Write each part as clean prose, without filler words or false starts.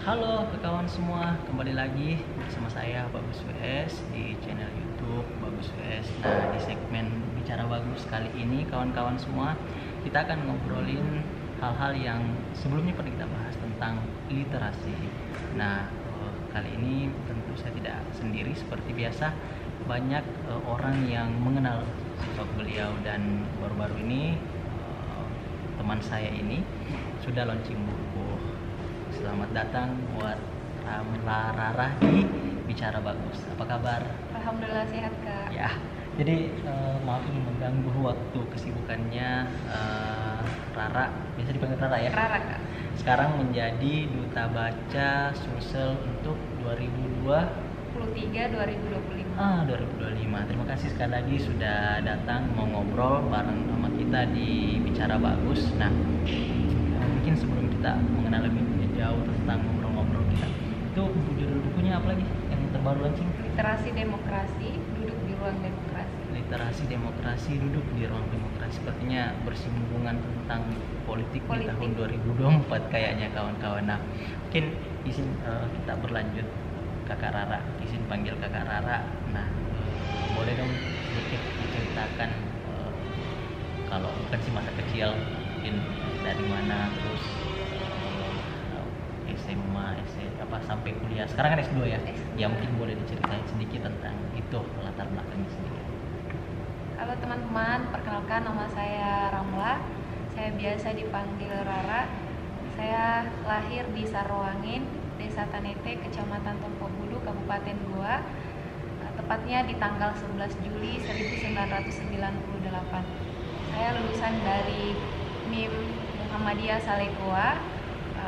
Halo kawan semua, kembali lagi bersama saya Bagus WS di channel YouTube Bagus WS. Nah, di segmen Bicara Bagus kali ini kawan-kawan semua, kita akan ngobrolin hal-hal yang sebelumnya pernah kita bahas tentang literasi. Nah, kali ini tentu saya tidak sendiri seperti biasa. Banyak orang yang mengenal sosok beliau dan baru-baru ini teman saya ini sudah launching buku. Selamat datang buat Rara di Bicara Bagus. Apa kabar? Alhamdulillah sehat Kak. Ya, jadi maaf ini mengganggu waktu kesibukannya Rara. Biasa dipanggil Rara ya? Rara Kak. Sekarang menjadi duta baca Sulsel untuk 2025. 2025. Terima kasih sekali lagi sudah datang mau ngobrol bareng sama kita di Bicara Bagus. Nah, mungkin sebelum kita mengenal lebih jauh tentang ngobrol-ngobrol kita, itu judul bukunya apa lagi yang terbaru launching? Literasi Demokrasi, Duduk di Ruang Demokrasi. Literasi Demokrasi, Duduk di Ruang Demokrasi. Sepertinya bersinggungan tentang politik di tahun 2024 kayaknya kawan-kawan. Nah, mungkin izin kita berlanjut Kakak Rara, izin panggil Kakak Rara. Nah, boleh dong sedikit diceritakan kalau bukan si masa kecil, mungkin dari mana, terus SMA, sampai kuliah. Sekarang kan S2 ya? Ya mungkin boleh diceritain sedikit tentang itu, latar belakangnya sedikit. Halo teman-teman, perkenalkan nama saya Ramla. Saya biasa dipanggil Rara. Saya lahir di Saroangin, Desa Tanete, Kecamatan Tompobudu, Kabupaten Goa. Tepatnya di tanggal 11 Juli 1998. Saya lulusan dari MIM Muhammadiyah Salekoa.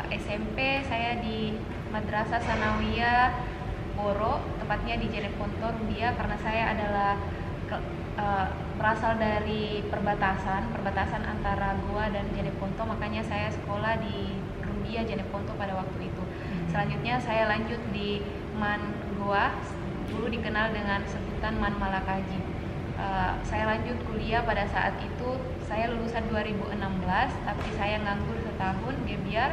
SMP saya di Madrasah Sanawiyah Boro, tepatnya di Jeneponto, Rumbia, karena saya adalah berasal dari perbatasan antara Goa dan Jeneponto, makanya saya sekolah di Rumbia, Jeneponto pada waktu itu. Selanjutnya saya lanjut di Man Goa, dulu dikenal dengan sebutan Man Malakaji. Saya lanjut kuliah pada saat itu, saya lulusan 2016, tapi saya nganggur setahun, gebiar.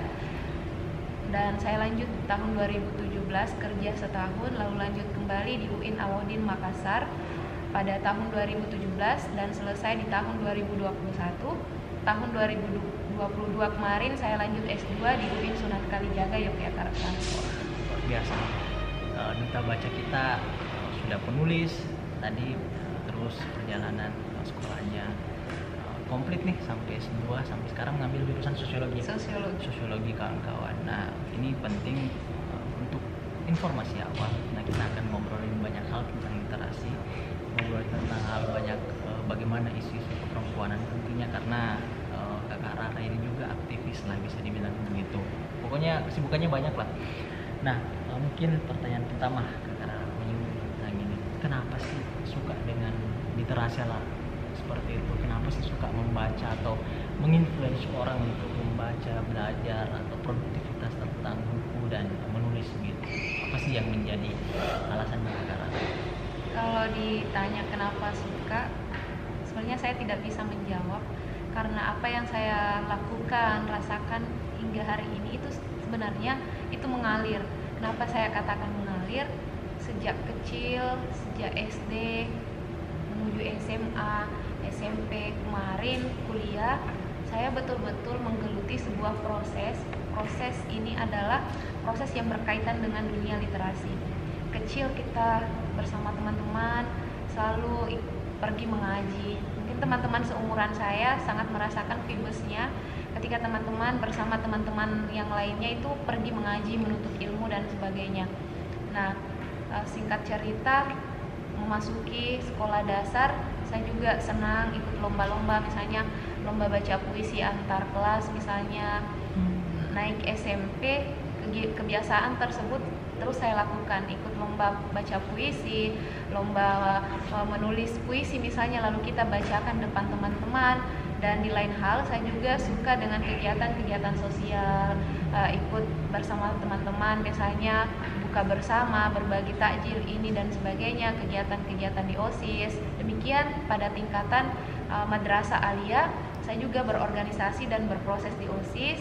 Dan saya lanjut tahun 2017 kerja setahun, lalu lanjut kembali di UIN Alauddin Makassar pada tahun 2017 dan selesai di tahun 2021. Tahun 2022 kemarin saya lanjut S2 di UIN Sunan Kalijaga, Yogyakarta. Luar biasa. Duta baca kita sudah penulis tadi, terus perjalanan sekolahnya komplit nih sampai S2, sampai sekarang ngambil jurusan sosiologi kawan-kawan. Nah, ini penting untuk informasi awal. Nah, kita akan ngobrolin banyak hal tentang literasi, ngobrolin tentang hal banyak bagaimana isu-isu keperempuanan tentunya, karena Kakak Rara ini juga aktivis lah, bisa dibilang begitu. Pokoknya kesibukannya banyak lah. Nah, mungkin pertanyaan pertama Kakak Rara tentang ini, kenapa sih suka dengan literasi lah seperti itu? Kenapa sih suka membaca atau menginfluence orang untuk membaca, belajar, atau produktivitas tentang buku dan menulis gitu? Apa sih yang menjadi alasan Kakak Rara? Kalau ditanya kenapa suka, sebenarnya saya tidak bisa menjawab, karena apa yang saya lakukan, rasakan hingga hari ini itu sebenarnya itu mengalir. Kenapa saya katakan mengalir? Sejak kecil, sejak SD menuju SMA, SMP, kemarin kuliah, saya betul-betul menggeluti sebuah proses. Proses ini adalah proses yang berkaitan dengan dunia literasi. Kecil kita bersama teman-teman selalu pergi mengaji. Mungkin teman-teman seumuran saya sangat merasakan vibesnya ketika teman-teman bersama teman-teman yang lainnya itu pergi mengaji, menuntut ilmu dan sebagainya. Nah, singkat cerita, memasuki sekolah dasar, saya juga senang ikut lomba-lomba, misalnya lomba baca puisi antar kelas, misalnya naik SMP, kebiasaan tersebut terus saya lakukan, ikut lomba baca puisi, lomba menulis puisi misalnya, lalu kita bacakan depan teman-teman. Dan di lain hal, saya juga suka dengan kegiatan-kegiatan sosial, ikut bersama teman-teman, misalnya buka bersama, berbagi takjil ini dan sebagainya, kegiatan-kegiatan di OSIS. Demikian pada tingkatan madrasah aliyah, saya juga berorganisasi dan berproses di OSIS.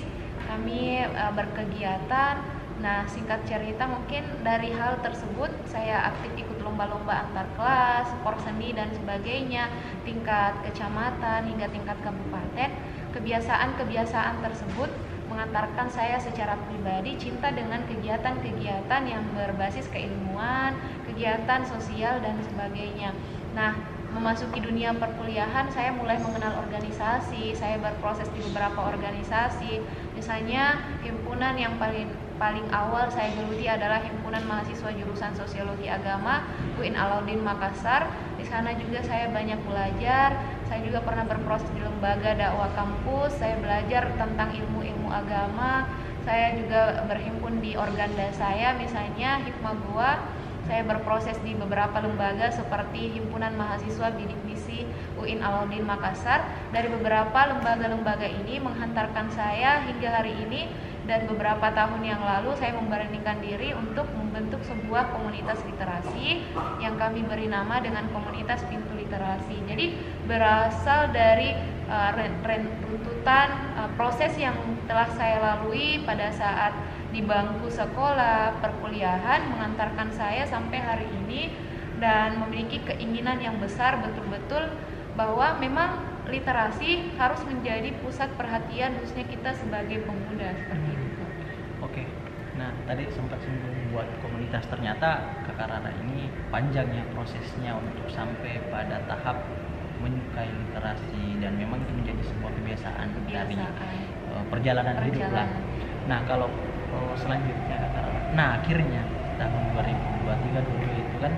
Kami berkegiatan Nah, singkat cerita mungkin dari hal tersebut saya aktif ikut lomba-lomba antar kelas, porseni dan sebagainya, tingkat kecamatan hingga tingkat kabupaten. Kebiasaan-kebiasaan tersebut mengantarkan saya secara pribadi cinta dengan kegiatan-kegiatan yang berbasis keilmuan, kegiatan sosial dan sebagainya. Nah, memasuki dunia perkuliahan saya mulai mengenal organisasi, saya berproses di beberapa organisasi. Misalnya himpunan yang paling awal saya geluti adalah himpunan mahasiswa jurusan Sosiologi Agama UIN Alauddin Makassar. Di sana juga saya banyak belajar. Saya juga pernah berproses di lembaga dakwah kampus. Saya belajar tentang ilmu-ilmu agama. Saya juga berhimpun di organda saya, misalnya Hikmah Gua. Saya berproses di beberapa lembaga seperti Himpunan Mahasiswa Bidik Misi UIN Alauddin Makassar. Dari beberapa lembaga-lembaga ini menghantarkan saya hingga hari ini, dan beberapa tahun yang lalu saya memberanikan diri untuk membentuk sebuah komunitas literasi yang kami beri nama dengan Komunitas Pintu Literasi. Jadi berasal dari runtutan proses yang telah saya lalui pada saat di bangku sekolah perkuliahan mengantarkan saya sampai hari ini, dan memiliki keinginan yang besar betul-betul bahwa memang literasi harus menjadi pusat perhatian khususnya kita sebagai pemuda seperti itu. Oke. Nah, tadi sempat singgung buat komunitas, ternyata Kakak Rara ini panjang ya prosesnya untuk sampai pada tahap menyukai literasi, dan memang itu menjadi sebuah kebiasaan. Dari perjalanan hidup lah. Nah, kalau selanjutnya Kakak Rara, nah akhirnya tahun 2023 itu kan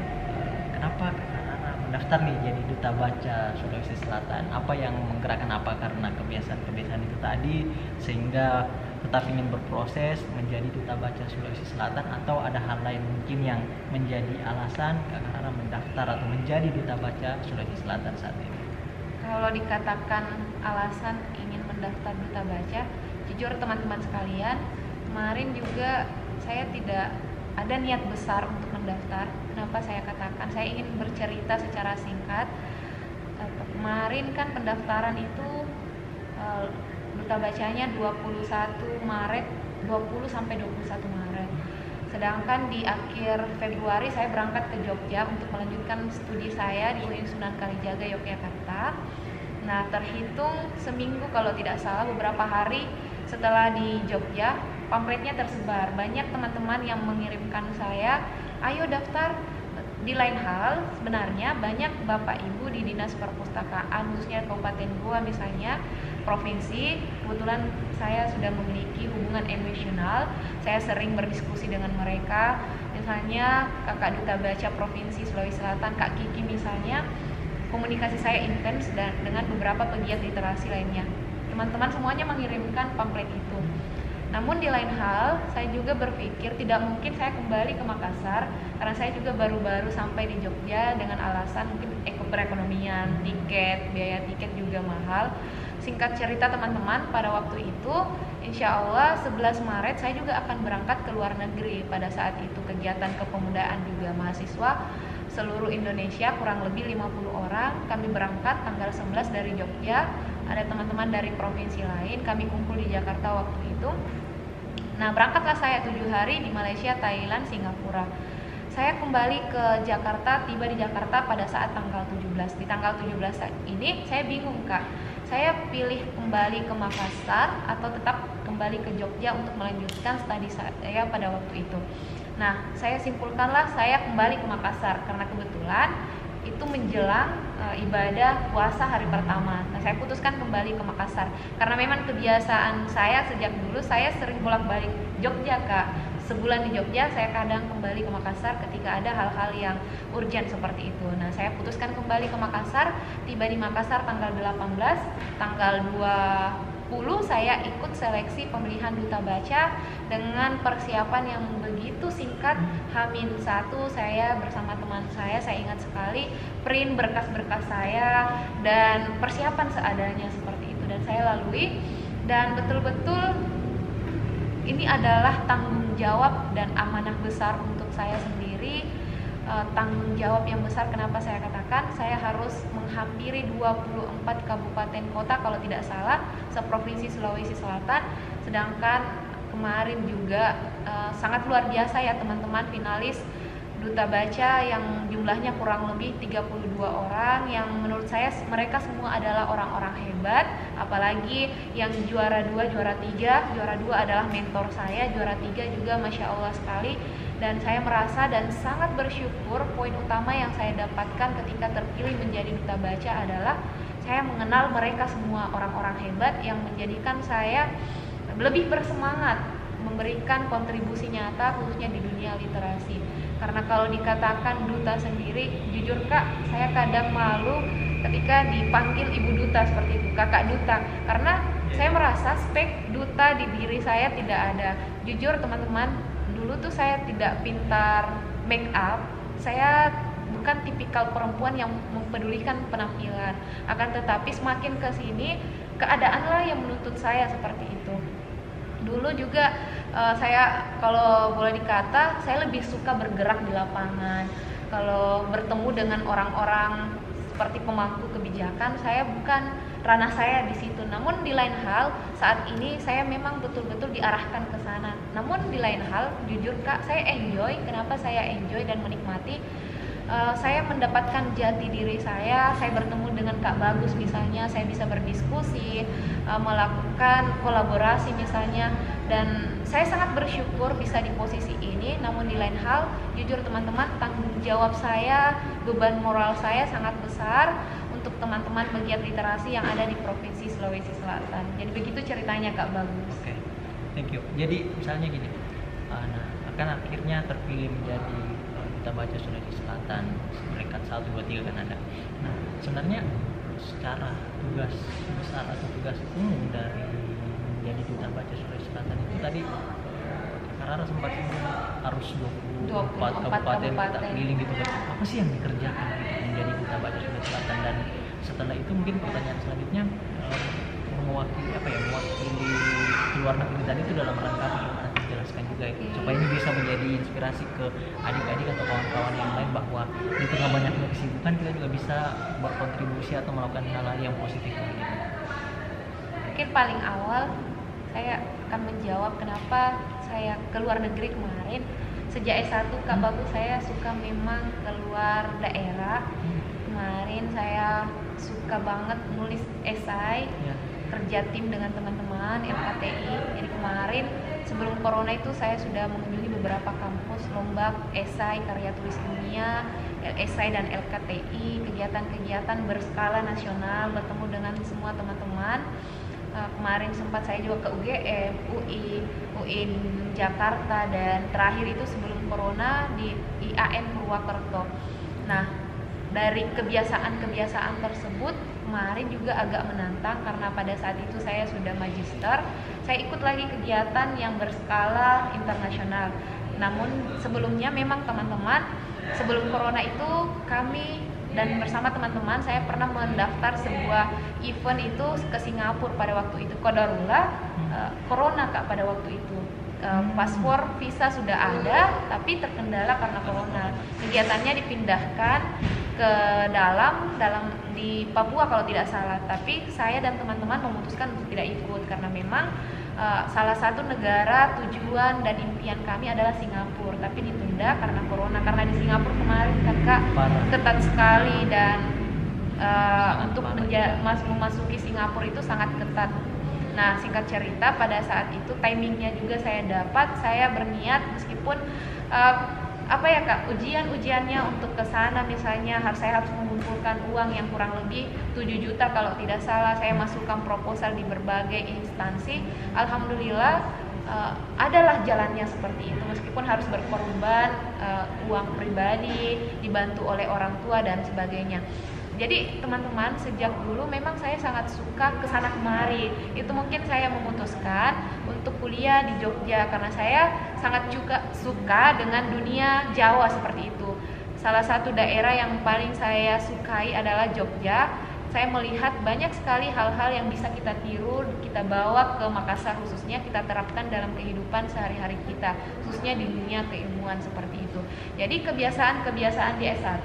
kenapa Kakak Rara mendaftar nih jadi duta baca Sulawesi Selatan? Apa yang menggerakkan, apa karena kebiasaan-kebiasaan itu tadi sehingga tetap ingin berproses menjadi duta baca Sulawesi Selatan, atau ada hal lain mungkin yang menjadi alasan Kakak Rara mendaftar atau menjadi duta baca Sulawesi Selatan saat ini? Kalau dikatakan alasan ingin mendaftar duta baca, jujur teman-teman sekalian, kemarin juga saya tidak ada niat besar untuk mendaftar. Kenapa saya katakan? Saya ingin bercerita secara singkat. Kemarin kan pendaftaran itu duta bacanya 21 Maret, 20 sampai 21 Maret. Sedangkan di akhir Februari saya berangkat ke Jogja untuk melanjutkan studi saya di UIN Sunan Kalijaga, Yogyakarta. Nah, terhitung seminggu kalau tidak salah, beberapa hari setelah di Jogja, pamfletnya tersebar. Banyak teman-teman yang mengirimkan saya, ayo daftar. Di lain hal, sebenarnya banyak Bapak Ibu di Dinas Perpustakaan, khususnya Kabupaten Goa misalnya, provinsi, kebetulan saya sudah memiliki hubungan emosional, saya sering berdiskusi dengan mereka, misalnya Kakak Duta Baca Provinsi Sulawesi Selatan, Kak Kiki misalnya, komunikasi saya intens dan dengan beberapa pegiat literasi lainnya. Teman-teman semuanya mengirimkan pamflet itu. Namun di lain hal, saya juga berpikir tidak mungkin saya kembali ke Makassar karena saya juga baru-baru sampai di Jogja dengan alasan mungkin perekonomian, biaya tiket juga mahal. Singkat cerita teman-teman, pada waktu itu insya Allah 11 Maret saya juga akan berangkat ke luar negeri. Pada saat itu kegiatan kepemudaan juga mahasiswa seluruh Indonesia kurang lebih 50 orang. Kami berangkat tanggal 11 dari Jogja. Ada teman-teman dari provinsi lain, kami kumpul di Jakarta waktu itu. Nah, berangkatlah saya 7 hari di Malaysia, Thailand, Singapura. Saya kembali ke Jakarta, tiba di Jakarta pada saat tanggal 17. Di tanggal 17 ini saya bingung, Kak. Saya pilih kembali ke Makassar atau tetap kembali ke Jogja untuk melanjutkan studi saya pada waktu itu. Nah, saya simpulkanlah saya kembali ke Makassar karena kebetulan itu menjelang ibadah puasa hari pertama. Nah, saya putuskan kembali ke Makassar karena memang kebiasaan saya sejak dulu saya sering bolak-balik Jogja, Kak. Sebulan di Jogja, saya kadang kembali ke Makassar ketika ada hal-hal yang urgent seperti itu. Nah, saya putuskan kembali ke Makassar, tiba di Makassar tanggal 18, tanggal 20 saya ikut seleksi pemilihan duta baca dengan persiapan yang begitu singkat. H-1 saya bersama teman saya ingat sekali print berkas-berkas saya dan persiapan seadanya seperti itu, dan saya lalui. Dan betul-betul ini adalah tanggung jawab dan amanah besar untuk saya sendiri. Tanggung jawab yang besar, kenapa saya katakan saya harus menghampiri 24 kabupaten kota kalau tidak salah seprovinsi Sulawesi Selatan, sedangkan kemarin juga sangat luar biasa ya teman-teman, finalis Duta Baca yang jumlahnya kurang lebih 32 orang, yang menurut saya mereka semua adalah orang-orang hebat. Apalagi yang juara 2, juara 3, juara 2 adalah mentor saya, juara 3 juga Masya Allah sekali. Dan saya merasa dan sangat bersyukur, poin utama yang saya dapatkan ketika terpilih menjadi Duta Baca adalah saya mengenal mereka semua orang-orang hebat yang menjadikan saya lebih bersemangat memberikan kontribusi nyata khususnya di dunia literasi. Karena kalau dikatakan duta sendiri, jujur Kak, saya kadang malu ketika dipanggil ibu duta seperti itu, kakak duta, karena saya merasa spek duta di diri saya tidak ada. Jujur teman-teman, dulu tuh saya tidak pintar make up, saya bukan tipikal perempuan yang mempedulikan penampilan. Akan tetapi semakin kesini, keadaanlah yang menuntut saya seperti itu. Dulu juga saya kalau boleh dikata saya lebih suka bergerak di lapangan. Kalau bertemu dengan orang-orang seperti pemangku kebijakan, saya bukan ranah saya di situ. Namun di lain hal saat ini saya memang betul-betul diarahkan ke sana. Namun di lain hal jujur Kak, saya enjoy. Kenapa saya enjoy dan menikmati? Saya mendapatkan jati diri saya bertemu dengan Kak Bagus misalnya, saya bisa berdiskusi, melakukan kolaborasi misalnya, dan saya sangat bersyukur bisa di posisi ini. Namun di lain hal, jujur teman-teman, tanggung jawab saya, beban moral saya sangat besar untuk teman-teman pegiat literasi yang ada di Provinsi Sulawesi Selatan. Jadi begitu ceritanya Kak Bagus. Oke, thank you. Jadi misalnya gini, akan akhirnya terpilih menjadi Duta Baca Sulawesi Selatan, peringkat 1, 2, 3 kan ada. Nah, sebenarnya secara tugas besar atau tugas umum dari menjadi Duta Baca Sulawesi Selatan itu tadi karena sempat harus 24 kabupaten kita keliling gitu kan. Apa sih yang dikerjakan gitu menjadi Duta Baca Sulawesi Selatan? Dan setelah itu mungkin pertanyaan selanjutnya, mewakili luar negeri tadi itu dalam rangka apa? Jelaskan juga supaya ini bisa menjadi inspirasi ke adik-adik atau kawan-kawan yang lain bahwa di tengah banyaknya kesibukan kita juga bisa berkontribusi atau melakukan hal-hal yang positif gitu. Mungkin paling awal saya akan menjawab kenapa saya ke luar negeri kemarin. Sejak S1 Kak Bagus saya suka memang keluar daerah. Kemarin saya suka banget nulis esai, kerja tim dengan teman-teman LKTI. Jadi kemarin sebelum corona itu saya sudah mengunjungi beberapa kampus lomba esai karya tulis ilmiah, esai dan LKTI, kegiatan-kegiatan berskala nasional, bertemu dengan semua teman-teman. Kemarin sempat saya juga ke UGM, UIN Jakarta, dan terakhir itu sebelum corona di IAN Purwakarta. Nah, dari kebiasaan-kebiasaan tersebut kemarin juga agak menantang karena pada saat itu saya sudah magister. Saya ikut lagi kegiatan yang berskala internasional. Namun sebelumnya memang teman-teman, sebelum corona itu kami dan bersama teman-teman saya pernah mendaftar sebuah event itu ke Singapura pada waktu itu. Qadarullah corona Kak pada waktu itu. Paspor visa sudah ada tapi terkendala karena corona. Kegiatannya dipindahkan ke dalam di Papua kalau tidak salah, tapi saya dan teman-teman memutuskan untuk tidak ikut karena memang salah satu negara tujuan dan impian kami adalah Singapura, tapi ditunda karena corona. Karena di Singapura kemarin Kakak ketat sekali dan untuk memasuki Singapura itu sangat ketat. Nah, singkat cerita pada saat itu timingnya juga saya dapat, saya berniat meskipun ujiannya untuk ke sana misalnya saya harus mengumpulkan uang yang kurang lebih 7 juta kalau tidak salah. Saya masukkan proposal di berbagai instansi. Alhamdulillah adalah jalannya seperti itu meskipun harus berkorban uang pribadi, dibantu oleh orang tua dan sebagainya. Jadi teman-teman, sejak dulu memang saya sangat suka kesana kemari. Itu mungkin saya memutuskan untuk kuliah di Jogja karena saya sangat juga suka dengan dunia Jawa seperti itu. Salah satu daerah yang paling saya sukai adalah Jogja. Saya melihat banyak sekali hal-hal yang bisa kita tiru, kita bawa ke Makassar khususnya, kita terapkan dalam kehidupan sehari-hari kita, khususnya di dunia keilmuan seperti itu. Jadi kebiasaan-kebiasaan di S1,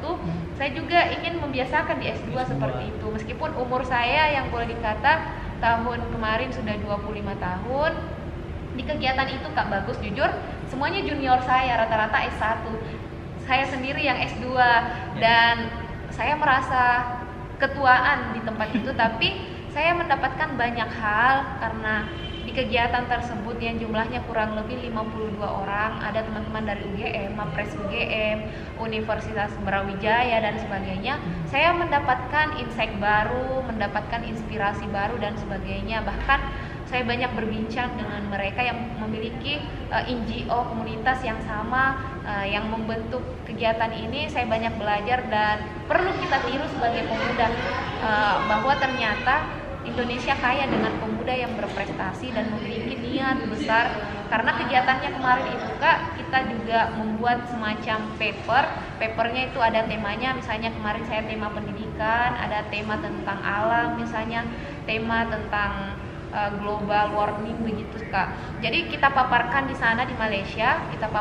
saya juga ingin membiasakan di S2 seperti itu. Meskipun umur saya yang boleh dikata tahun kemarin sudah 25 tahun, Di kegiatan itu Kak, bagus jujur, semuanya junior saya, rata-rata S1. Saya sendiri yang S2 dan saya merasa ketuaan di tempat itu, tapi saya mendapatkan banyak hal karena di kegiatan tersebut yang jumlahnya kurang lebih 52 orang, ada teman-teman dari UGM, Mapres UGM, Universitas Brawijaya dan sebagainya. Saya mendapatkan insight baru, mendapatkan inspirasi baru dan sebagainya. Bahkan saya banyak berbincang dengan mereka yang memiliki NGO komunitas yang sama, yang membentuk kegiatan ini. Saya banyak belajar dan perlu kita tiru sebagai pemuda, bahwa ternyata Indonesia kaya dengan pemuda yang berprestasi dan memiliki niat besar. Karena kegiatannya kemarin itu Kak, kita juga membuat semacam papernya itu ada temanya, misalnya kemarin saya tema pendidikan, ada tema tentang alam, misalnya tema tentang global warming begitu Kak. Jadi kita paparkan di sana di Malaysia, kita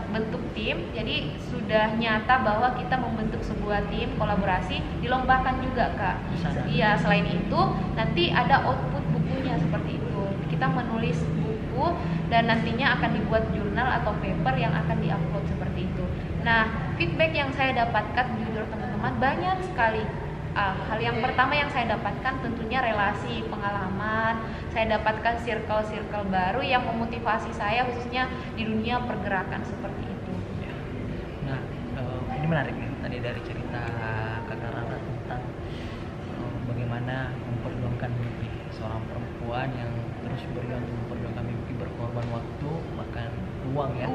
bentuk tim. Jadi sudah nyata bahwa kita membentuk sebuah tim kolaborasi, dilombakan juga Kak. Iya, selain itu nanti ada output bukunya seperti itu. Kita menulis buku dan nantinya akan dibuat jurnal atau paper yang akan diupload seperti itu. Nah, feedback yang saya dapatkan jujur teman-teman banyak sekali. Hal yang pertama yang saya dapatkan tentunya relasi, pengalaman. Saya dapatkan circle baru yang memotivasi saya khususnya di dunia pergerakan seperti itu. Nah, ini menarik nih tadi dari cerita Kakak Rara tentang bagaimana memperjuangkan mimpi seorang perempuan yang terus berjuang untuk memperjuangkan mimpi, berkorban waktu, bahkan uang ya,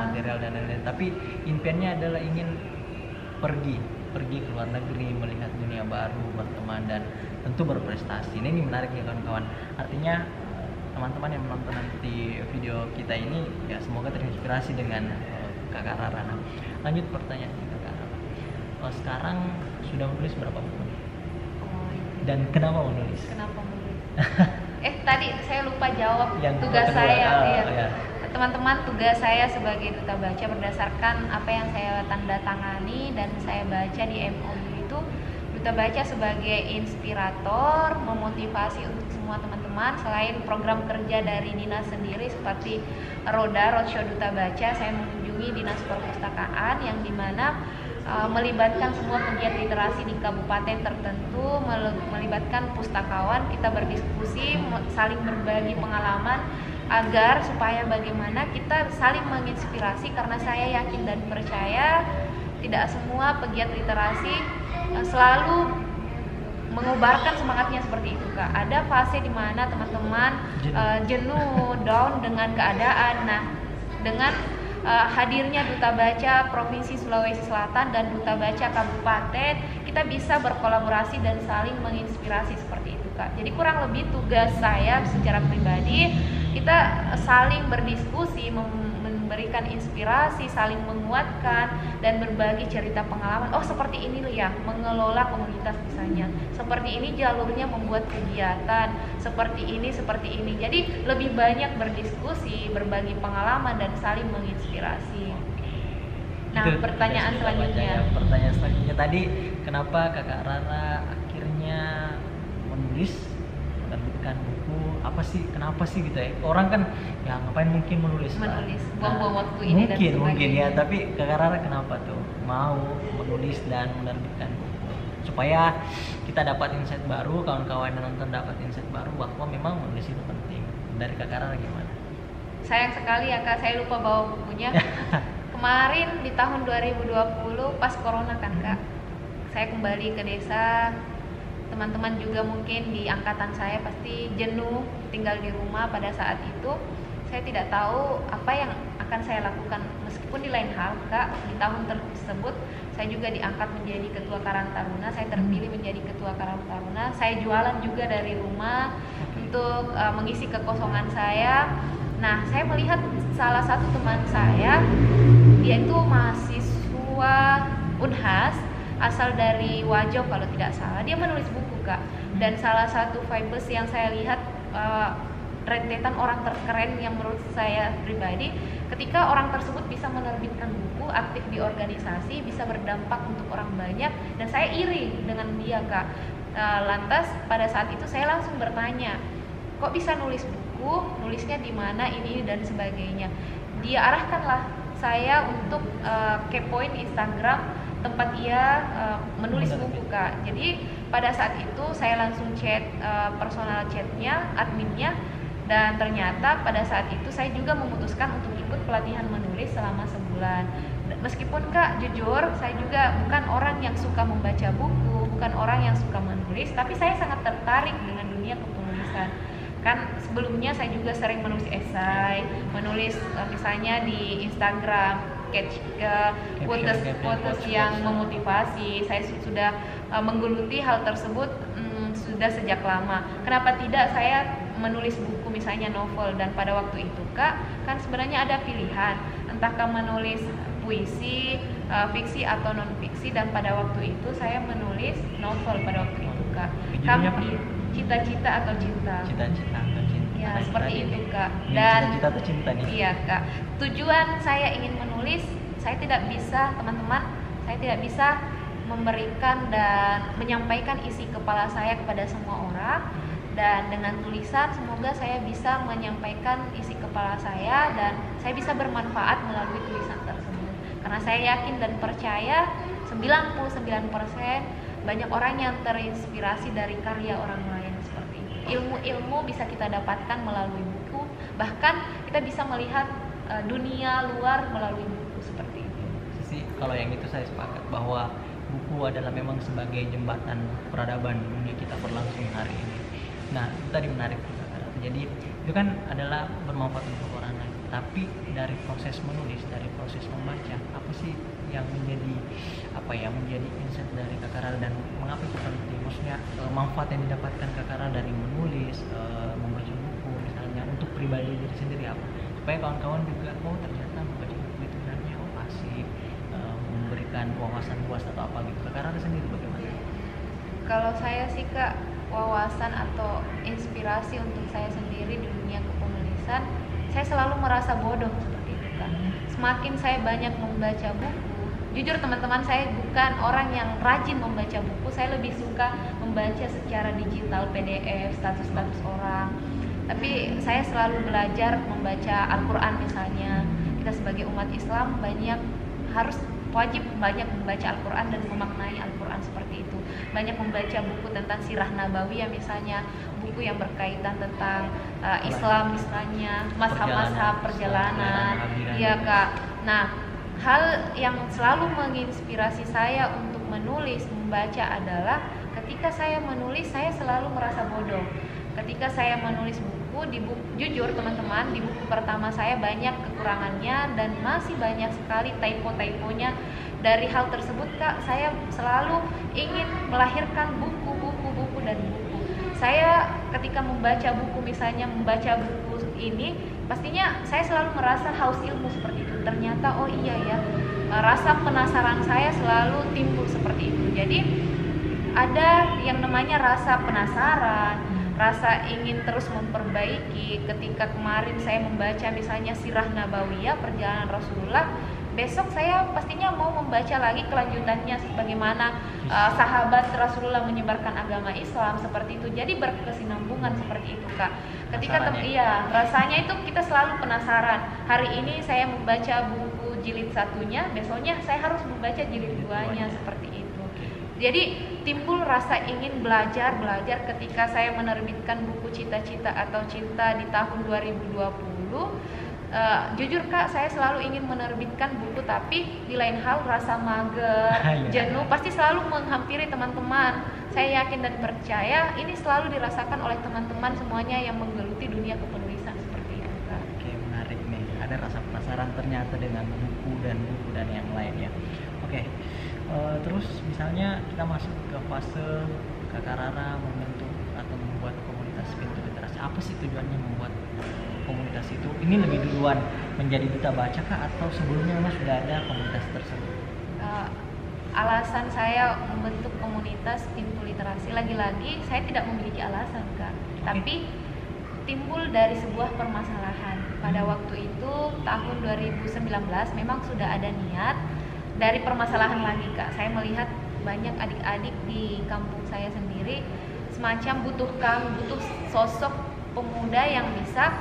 material dan lain-lain. Tapi impiannya adalah ingin pergi ke luar negeri, melihat dunia baru, berteman dan tentu berprestasi. Ini menarik ya kawan-kawan. Artinya teman-teman yang menonton nanti video kita ini ya semoga terinspirasi dengan Kakak Rara. Nah, lanjut pertanyaan Kakak Rara. Sekarang sudah menulis berapa buku? Dan kenapa menulis? Tadi saya lupa jawab yang tugas saya. Teman-teman, tugas saya sebagai duta baca berdasarkan apa yang saya tanda tangani dan saya baca di MOU itu, duta baca sebagai inspirator, memotivasi untuk semua teman-teman. Selain program kerja dari dinas sendiri seperti Roadshow Duta Baca, saya mengunjungi dinas perpustakaan yang dimana melibatkan semua pegiat literasi di kabupaten tertentu, melibatkan pustakawan, kita berdiskusi, saling berbagi pengalaman agar supaya bagaimana kita saling menginspirasi. Karena saya yakin dan percaya tidak semua pegiat literasi selalu mengobarkan semangatnya seperti itu Kak. Ada fase di mana teman-teman jenuh, down dengan keadaan. Nah, dengan hadirnya Duta Baca Provinsi Sulawesi Selatan dan Duta Baca Kabupaten, kita bisa berkolaborasi dan saling menginspirasi seperti itu Kak. Jadi kurang lebih tugas saya secara pribadi, kita saling berdiskusi, memberikan inspirasi, saling menguatkan dan berbagi cerita pengalaman. Oh, seperti ini ya mengelola komunitas misalnya. Seperti ini jalurnya membuat kegiatan, seperti ini. Jadi lebih banyak berdiskusi, berbagi pengalaman dan saling menginspirasi. Nah, pertanyaan selanjutnya tadi, kenapa Kakak Rara akhirnya menulis, menerbitkan buku? Apa sih, kenapa sih gitu ya? Orang kan ya ngapain mungkin menulis buang-buang waktu ini mungkin ya, tapi Kakak Rara kenapa tuh mau menulis dan menerbitkan buku? Supaya kita dapat insight baru, kawan-kawan yang nonton dapat insight baru bahwa memang menulis itu penting. Dari Kakak Rara gimana? Sayang sekali ya Kak, saya lupa bawa bukunya. Kemarin di tahun 2020 pas corona kan Kak, saya kembali ke desa. Teman-teman juga mungkin di angkatan saya pasti jenuh tinggal di rumah pada saat itu. Saya tidak tahu apa yang akan saya lakukan. Meskipun di lain hal Kak, di tahun tersebut saya juga diangkat menjadi ketua Karang Taruna. Saya terpilih menjadi ketua Karang Taruna. Saya jualan juga dari rumah untuk mengisi kekosongan saya. Nah, saya melihat salah satu teman saya, dia itu mahasiswa Unhas, asal dari Wajo kalau tidak salah. Dia menulis buku Kak. Dan salah satu vibes yang saya lihat, rentetan orang terkeren yang menurut saya pribadi, ketika orang tersebut bisa menerbitkan buku, aktif di organisasi, bisa berdampak untuk orang banyak, dan saya iri dengan dia Kak. Lantas pada saat itu saya langsung bertanya, kok bisa nulis buku, buku, nulisnya di mana ini dan sebagainya. Dia arahkanlah saya untuk kepoin Instagram tempat ia menulis buku, Kak. Jadi pada saat itu saya langsung chat personal chatnya, adminnya, dan ternyata pada saat itu saya juga memutuskan untuk ikut pelatihan menulis selama sebulan. Meskipun Kak, jujur saya juga bukan orang yang suka membaca buku, bukan orang yang suka menulis, tapi saya sangat tertarik dengan dunia kepenulisan. Kan sebelumnya saya juga sering menulis esai, menulis misalnya di Instagram quotes yang memotivasi. Saya sudah menggeluti hal tersebut sudah sejak lama. Kenapa tidak saya menulis buku misalnya novel? Dan pada waktu itu Kak, kan sebenarnya ada pilihan, entahkah menulis puisi, fiksi atau non fiksi, dan pada waktu itu saya menulis novel pada waktu itu Kak. Cita-cita atau cinta. Cita-cita atau cinta. Ya, seperti itu Kak. Dan cita-cita atau cinta nih. Iya Kak. Tujuan saya ingin menulis, saya tidak bisa, teman-teman, saya tidak bisa memberikan dan menyampaikan isi kepala saya kepada semua orang. Dan dengan tulisan semoga saya bisa menyampaikan isi kepala saya dan saya bisa bermanfaat melalui tulisan tersebut. Karena saya yakin dan percaya 99% banyak orang yang terinspirasi dari karya orang lain seperti itu. Ilmu-ilmu bisa kita dapatkan melalui buku, bahkan kita bisa melihat dunia luar melalui buku seperti itu. Sih, kalau yang itu saya sepakat bahwa buku adalah memang sebagai jembatan peradaban dunia kita berlangsung hari ini. Nah, itu tadi menarik. Jadi itu kan adalah bermanfaat untuk orang lain. Tapi dari proses menulis, dari proses membaca, apa sih yang menjadi menjadi insight dari Kak Rara dan mengapa itu penting? Maksudnya manfaat yang didapatkan Kak Rara dari menulis, membaca buku misalnya untuk pribadi diri sendiri apa? Supaya kawan-kawan juga ternyata membaca buku itu sebenarnya asik, memberikan wawasan luas atau apa gitu. Kak Rara sendiri bagaimana? Kalau saya sih Kak, wawasan atau inspirasi untuk saya sendiri di dunia kepenulisan, saya selalu merasa bodoh seperti itu Kak. Semakin saya banyak membaca buku, jujur teman-teman, saya bukan orang yang rajin membaca buku, saya lebih suka membaca secara digital, PDF, status-status orang. Tapi saya selalu belajar membaca Al-Quran misalnya. Kita sebagai umat Islam wajib banyak membaca Al-Quran dan memaknai Al-Quran seperti itu. Banyak membaca buku tentang sirah nabawiyah misalnya, buku yang berkaitan tentang Islam misalnya, mazhab-mazhab perjalanan. Iya Kak. Nah, hal yang selalu menginspirasi saya untuk menulis, membaca adalah ketika saya menulis saya selalu merasa bodoh. Ketika saya menulis jujur teman-teman, di buku pertama saya banyak kekurangannya dan masih banyak sekali typo-typonya. Dari hal tersebut Kak, saya selalu ingin melahirkan buku dan buku. Saya ketika membaca buku, misalnya membaca buku ini, pastinya saya selalu merasa haus ilmu seperti itu. Ternyata oh iya ya, rasa penasaran saya selalu timbul seperti itu. Jadi ada yang namanya rasa penasaran, rasa ingin terus memperbaiki. Ketika kemarin saya membaca misalnya sirah nabawiyah, perjalanan Rasulullah, besok saya pastinya mau membaca lagi kelanjutannya bagaimana sahabat Rasulullah menyebarkan agama Islam seperti itu. Jadi berkesinambungan seperti itu Kak. Ketika rasanya itu kita selalu penasaran. Hari ini saya membaca buku jilid 1-nya, besoknya saya harus membaca jilid 2-nya seperti itu. Jadi timbul rasa ingin belajar ketika saya menerbitkan buku Cita-Cita atau Cinta di tahun 2020. Jujur Kak, saya selalu ingin menerbitkan buku, tapi di lain hal rasa mager, jenuh pasti selalu menghampiri teman-teman. Saya yakin dan percaya ini selalu dirasakan oleh teman-teman semuanya yang menggeluti dunia kepenulisan seperti itu Kak. Oke, menarik nih. Ada rasa penasaran ternyata dengan buku dan yang lainnya. Oke. Terus misalnya kita masuk ke fase Kak Rara membentuk atau membuat komunitas Pintu Literasi. Apa sih tujuannya membuat komunitas itu? Ini lebih duluan menjadi duta baca kah atau sebelumnya memang sudah ada komunitas tersebut? Alasan saya membentuk komunitas Pintu Literasi, lagi-lagi saya tidak memiliki alasan Kak. Tapi timbul dari sebuah permasalahan. Pada waktu itu tahun 2019 memang sudah ada niat. Dari permasalahan lagi Kak, saya melihat banyak adik-adik di kampung saya sendiri semacam butuh sosok pemuda yang bisa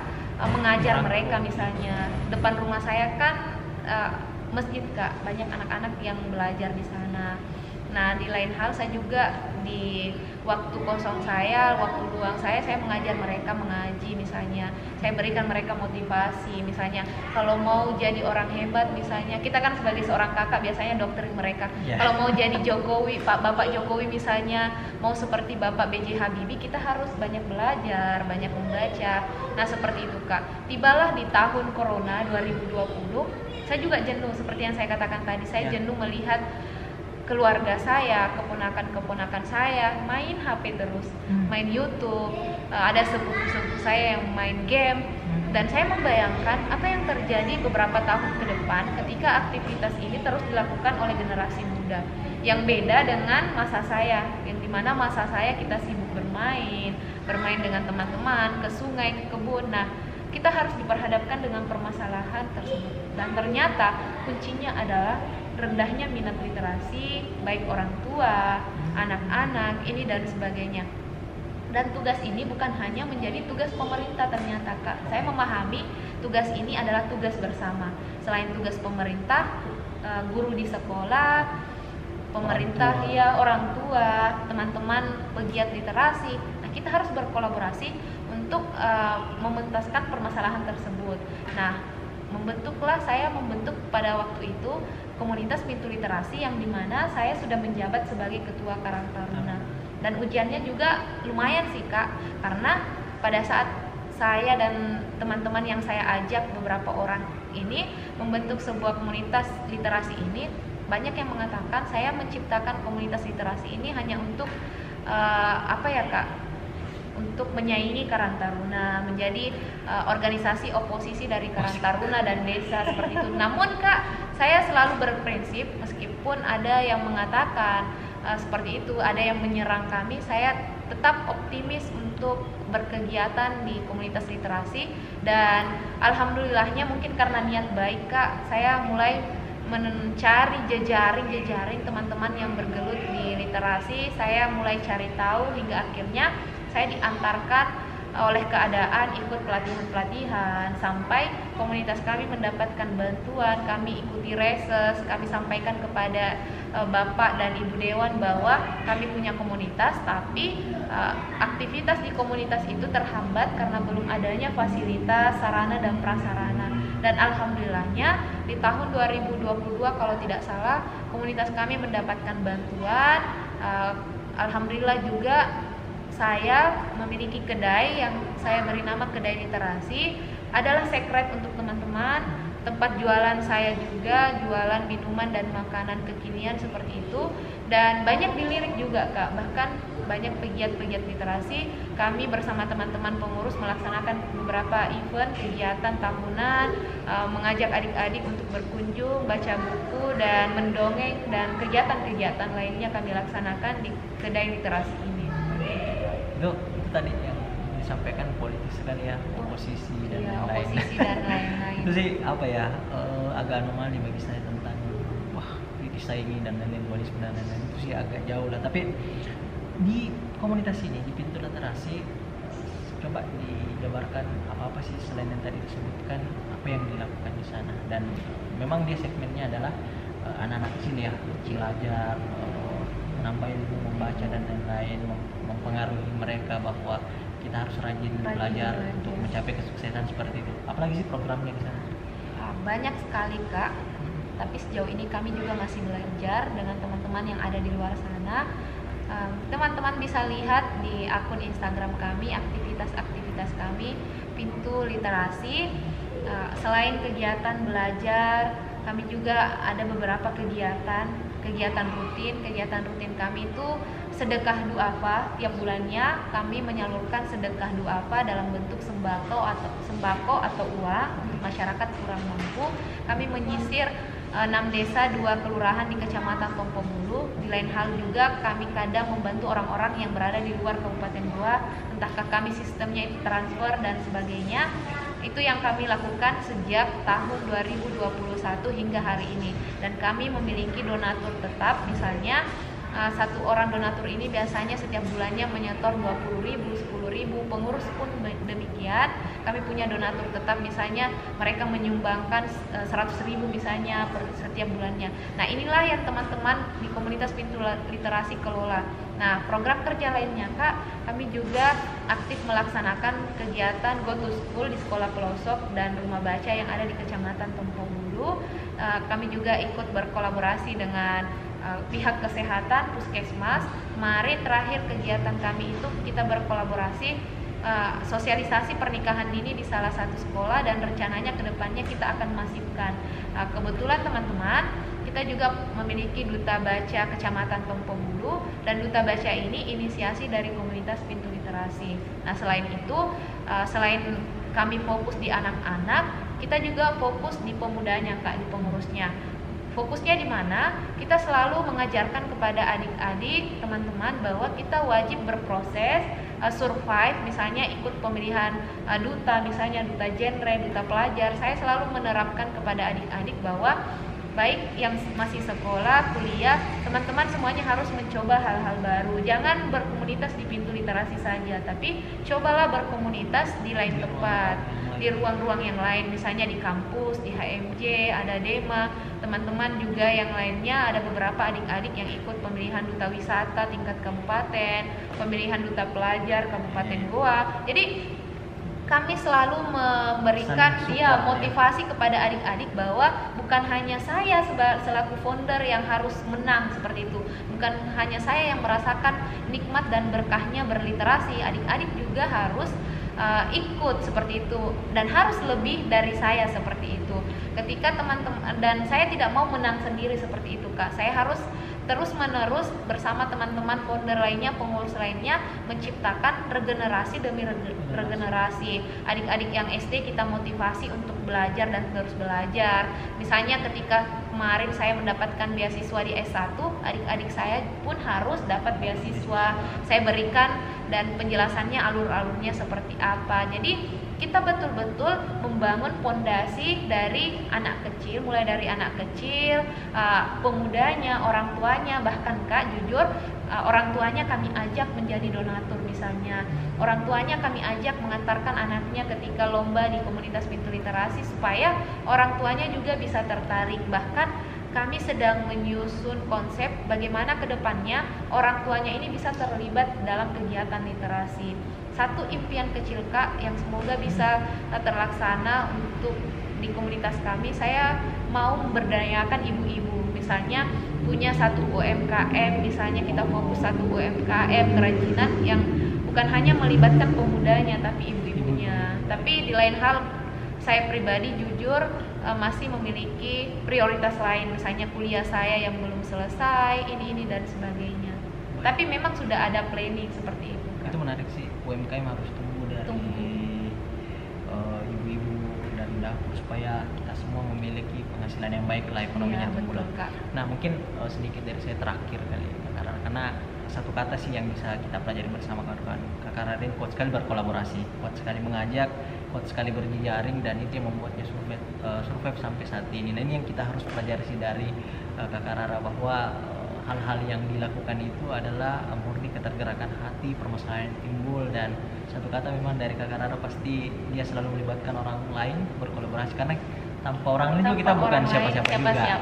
mengajar mereka. Misalnya depan rumah saya kan masjid Kak, banyak anak-anak yang belajar di sana. Nah, di lain hal saya juga di waktu kosong saya, waktu luang saya mengajar mereka mengaji misalnya. Saya berikan mereka motivasi, misalnya kalau mau jadi orang hebat, misalnya kita kan sebagai seorang kakak biasanya doktrin mereka. Kalau mau jadi Jokowi, Bapak Jokowi misalnya, mau seperti Bapak B.J. Habibie, kita harus banyak belajar, banyak membaca. Nah, seperti itu Kak. Tibalah di tahun Corona 2020, saya juga jenuh seperti yang saya katakan tadi. Saya jenuh melihat keluarga saya, keponakan-keponakan saya main HP terus, main YouTube, ada sepupu-sepupu saya yang main game, dan saya membayangkan apa yang terjadi beberapa tahun ke depan ketika aktivitas ini terus dilakukan oleh generasi muda. Yang beda dengan masa saya, yang dimana masa saya kita sibuk bermain dengan teman-teman, ke sungai, ke kebun. Nah, kita harus diperhadapkan dengan permasalahan tersebut, dan ternyata kuncinya adalah rendahnya minat literasi, baik orang tua, anak-anak, ini dan sebagainya. Dan tugas ini bukan hanya menjadi tugas pemerintah ternyata Kak. Saya memahami tugas ini adalah tugas bersama. Selain tugas pemerintah, guru di sekolah, pemerintah, orang tua, teman-teman pegiat literasi. Nah, kita harus berkolaborasi untuk mementaskan permasalahan tersebut. Nah, saya membentuk pada waktu itu komunitas Pintu Literasi, yang dimana saya sudah menjabat sebagai ketua Karang Taruna. Dan ujiannya juga lumayan sih Kak, karena pada saat saya dan teman-teman yang saya ajak beberapa orang ini membentuk sebuah komunitas literasi ini, banyak yang mengatakan saya menciptakan komunitas literasi ini hanya untuk untuk menyaingi Karang Taruna, menjadi organisasi oposisi dari Karang Taruna dan desa seperti itu. Namun Kak, saya selalu berprinsip, meskipun ada yang mengatakan seperti itu, ada yang menyerang kami, saya tetap optimis untuk berkegiatan di komunitas literasi. Dan alhamdulillahnya mungkin karena niat baik Kak, saya mulai mencari jejaring teman-teman yang bergelut di literasi. Saya mulai cari tahu hingga akhirnya saya diantarkan oleh keadaan ikut pelatihan-pelatihan sampai komunitas kami mendapatkan bantuan. Kami ikuti reses, kami sampaikan kepada Bapak dan Ibu Dewan bahwa kami punya komunitas, tapi aktivitas di komunitas itu terhambat karena belum adanya fasilitas, sarana dan prasarana. Dan alhamdulillahnya di tahun 2022 kalau tidak salah komunitas kami mendapatkan bantuan. Alhamdulillah juga saya memiliki kedai yang saya beri nama Kedai Literasi, adalah secret untuk teman-teman. Tempat jualan saya juga jualan minuman dan makanan kekinian seperti itu, dan banyak dilirik juga Kak. Bahkan banyak pegiat-pegiat literasi, kami bersama teman-teman pengurus melaksanakan beberapa event kegiatan tahunan, mengajak adik-adik untuk berkunjung, baca buku dan mendongeng, dan kegiatan-kegiatan lainnya kami laksanakan di Kedai Literasi ini. Itu tadi yang disampaikan politis kan ya, oposisi dan lain-lain. Oposisi dan lain-lain. Itu sih agak anomali bagi saya tentang disaingi dan lain-lain, politisme dan lain-lain, itu sih agak jauh lah. Tapi di komunitas ini, di Pintu Literasi, coba dijabarkan apa sih selain yang tadi disebutkan, apa yang dilakukan di sana. Dan memang dia segmennya adalah anak-anak sini ya, belajar, menambah ilmu, membaca dan lain-lain, mempengaruhi mereka bahwa kita harus rajin belajar untuk mencapai kesuksesan seperti itu. Apalagi sih programnya di sana? Banyak sekali Kak, tapi sejauh ini kami juga masih belajar dengan teman-teman yang ada di luar sana. Teman-teman bisa lihat di akun Instagram kami aktivitas-aktivitas kami Pintu Literasi. Selain kegiatan belajar, kami juga ada beberapa kegiatan rutin kami itu sedekah duafa. Tiap bulannya kami menyalurkan sedekah duafa dalam bentuk sembako atau uang untuk masyarakat kurang mampu. Kami menyisir 6 desa, 2 kelurahan di Kecamatan Tompobulu. Di lain hal juga kami kadang membantu orang-orang yang berada di luar Kabupaten Goa, entahkah kami sistemnya itu transfer dan sebagainya. Itu yang kami lakukan sejak tahun 2021 hingga hari ini. Dan kami memiliki donatur tetap, misalnya satu orang donatur ini biasanya setiap bulannya menyetor 20.000, 10.000, pengurus pun demikian. Kami punya donatur tetap, misalnya mereka menyumbangkan 100.000 misalnya per setiap bulannya. Nah, inilah yang teman-teman di komunitas Pintu Literasi kelola. Nah, program kerja lainnya Kak, kami juga aktif melaksanakan kegiatan Go to School di sekolah pelosok dan rumah baca yang ada di Kecamatan Tompobulu. Kami juga ikut berkolaborasi dengan pihak kesehatan, puskesmas. Kemarin terakhir kegiatan kami itu kita berkolaborasi sosialisasi pernikahan dini di salah satu sekolah, dan rencananya kedepannya kita akan masifkan. Kebetulan teman-teman, kita juga memiliki duta baca Kecamatan Tompobulu, dan duta baca ini inisiasi dari komunitas Pintu Literasi. Nah, selain itu, selain kami fokus di anak-anak, kita juga fokus di pemudanya Kak, di pengurusnya. Fokusnya di mana? Kita selalu mengajarkan kepada adik-adik, teman-teman, bahwa kita wajib berproses, survive, misalnya ikut pemilihan duta, misalnya duta genre, duta pelajar. Saya selalu menerapkan kepada adik-adik bahwa baik yang masih sekolah, kuliah, teman-teman semuanya harus mencoba hal-hal baru. Jangan berkomunitas di Pintu Literasi saja, tapi cobalah berkomunitas di lain tempat, di ruang-ruang yang lain, misalnya di kampus, di HMJ, ada Dema, teman-teman juga yang lainnya, ada beberapa adik-adik yang ikut pemilihan duta wisata tingkat kabupaten, pemilihan duta pelajar Kabupaten Goa. Jadi kami selalu memberikan motivasi kepada adik-adik bahwa bukan hanya saya selaku founder yang harus menang seperti itu, bukan hanya saya yang merasakan nikmat dan berkahnya berliterasi, adik-adik juga harus ikut seperti itu, dan harus lebih dari saya seperti itu. Ketika teman-teman, dan saya tidak mau menang sendiri seperti itu Kak, saya harus terus-menerus bersama teman-teman founder lainnya, pengurus lainnya, menciptakan regenerasi demi regenerasi. Adik-adik yang SD kita motivasi untuk belajar dan terus belajar. Misalnya ketika kemarin saya mendapatkan beasiswa di S1, adik-adik saya pun harus dapat beasiswa. Saya berikan dan penjelasannya alur-alurnya seperti apa. Jadi kita betul-betul membangun fondasi dari anak kecil, mulai dari anak kecil, pemudanya, orang tuanya, bahkan Kak, jujur, orang tuanya kami ajak menjadi donatur misalnya. Orang tuanya kami ajak mengantarkan anaknya ketika lomba di komunitas Pintu Literasi supaya orang tuanya juga bisa tertarik. Bahkan kami sedang menyusun konsep bagaimana kedepannya orang tuanya ini bisa terlibat dalam kegiatan literasi. Satu impian kecil Kak yang semoga bisa terlaksana untuk di komunitas kami, saya mau memberdayakan ibu-ibu, misalnya punya satu UMKM, misalnya kita fokus satu UMKM kerajinan yang bukan hanya melibatkan pemudanya tapi ibu-ibunya. Tapi di lain hal, saya pribadi jujur masih memiliki prioritas lain, misalnya kuliah saya yang belum selesai, ini dan sebagainya. Tapi memang sudah ada planning seperti itu Kak. Itu menarik sih, UMKM harus tumbuh dari ibu-ibu dan dapur supaya kita semua memiliki penghasilan yang baik lah, ekonominya tumbuh. Nah, mungkin sedikit dari saya terakhir kali ya, karena satu kata sih yang bisa kita pelajari bersama kawan-kawan. Kakak Raden kuat sekali berkolaborasi, kuat sekali mengajak, kuat sekali berjejaring, dan itu yang membuatnya survive sampai saat ini. Nah, ini yang kita harus pelajari sih dari Kakak Rara, bahwa hal-hal yang dilakukan itu adalah murni ketergerakan hati, permasalahan yang timbul, dan satu kata memang dari Kakak Rara pasti dia selalu melibatkan orang lain berkolaborasi, karena tanpa orang lain juga kita bukan siapa-siapa juga.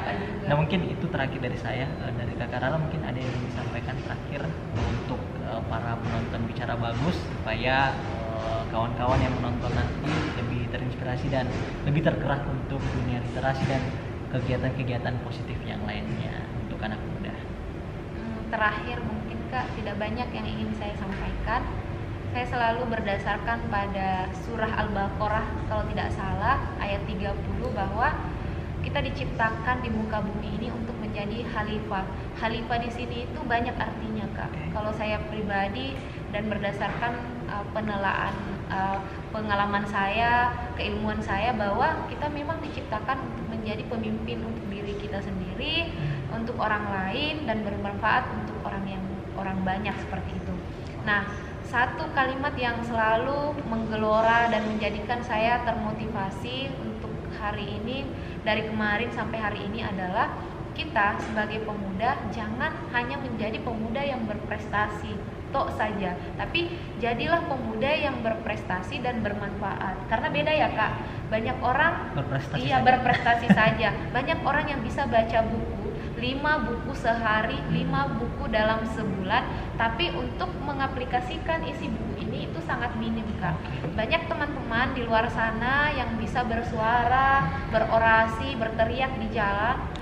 Nah, mungkin itu terakhir dari saya. Dari Kakak Rara mungkin ada yang disampaikan terakhir untuk para penonton Bicara Bagus, supaya kawan-kawan yang menonton nanti lebih terinspirasi dan lebih tergerak untuk dunia literasi dan kegiatan-kegiatan positif yang lainnya untuk anak muda. Terakhir mungkin Kak, tidak banyak yang ingin saya sampaikan. Saya selalu berdasarkan pada surah Al-Baqarah kalau tidak salah ayat 30, bahwa kita diciptakan di muka bumi ini untuk menjadi khalifah. Khalifah di sini itu banyak artinya Kak. Kalau saya pribadi dan berdasarkan penelaan pengalaman saya, keilmuan saya, bahwa kita memang diciptakan untuk menjadi pemimpin untuk diri kita sendiri, untuk orang lain, dan bermanfaat untuk orang banyak seperti itu. Nah, satu kalimat yang selalu menggelora dan menjadikan saya termotivasi untuk hari ini, dari kemarin sampai hari ini, adalah kita sebagai pemuda jangan hanya menjadi pemuda yang berprestasi tok saja, tapi jadilah pemuda yang berprestasi dan bermanfaat. Karena beda ya Kak, banyak orang berprestasi saja. Banyak orang yang bisa baca buku 5 buku sehari, 5 buku dalam sebulan, tapi untuk mengaplikasikan isi buku ini itu sangat minim Kak. Banyak teman-teman di luar sana yang bisa bersuara, berorasi, berteriak di jalan.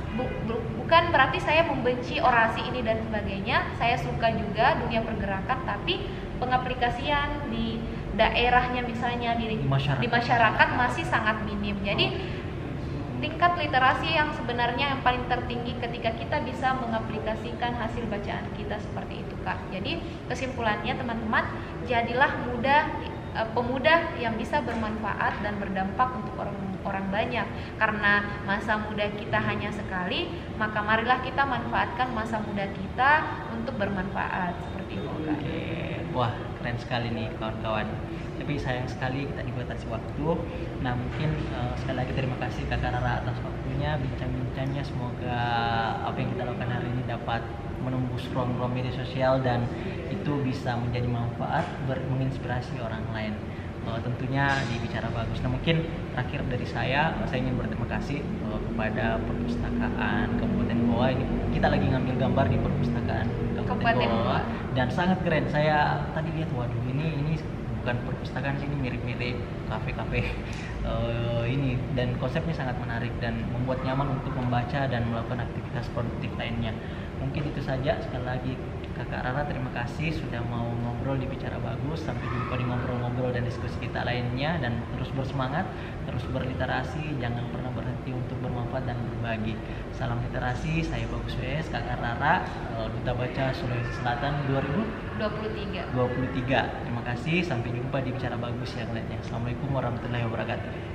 Bukan berarti saya membenci orasi ini dan sebagainya, saya suka juga dunia pergerakan, tapi pengaplikasian di daerahnya misalnya di masyarakat masih sangat minim. Jadi tingkat literasi yang sebenarnya yang paling tertinggi ketika kita bisa mengaplikasikan hasil bacaan kita seperti itu Kak. Jadi kesimpulannya teman-teman, jadilah pemuda yang bisa bermanfaat dan berdampak untuk orang banyak. Karena masa muda kita hanya sekali, maka marilah kita manfaatkan masa muda kita untuk bermanfaat seperti itu Kak. Wah, keren sekali nih kawan-kawan. Tapi sayang sekali kita dibatasi waktu. Nah, mungkin sekali lagi terima kasih Kakak Rara atas waktunya, bincang-bincangnya. Semoga apa yang kita lakukan hari ini dapat menembus ruang-ruang media sosial dan itu bisa menjadi manfaat, menginspirasi orang lain. Tentunya di Bicara Bagus. Nah, mungkin terakhir dari saya ingin berterima kasih kepada Perpustakaan Kabupaten Goa. Ini kita lagi ngambil gambar di Perpustakaan Kabupaten Goa dan sangat keren. Saya tadi lihat, waduh, ini bukan perpustakaan sih, ini mirip-mirip kafe-kafe ini, dan konsepnya sangat menarik dan membuat nyaman untuk membaca dan melakukan aktivitas produktif lainnya. Mungkin itu saja. Sekali lagi Kakak Rara terima kasih sudah mau ngobrol di Bicara Bagus. Sampai jumpa di ngobrol-ngobrol dan diskusi kita lainnya, dan terus bersemangat, terus berliterasi, jangan pernah berhenti untuk bermanfaat dan berbagi. Salam literasi, saya Bagus WS, Kakak Rara, Duta Baca Sulawesi Selatan 2023. Terima kasih, sampai jumpa di Bicara Bagus yang lainnya. Assalamualaikum warahmatullahi wabarakatuh.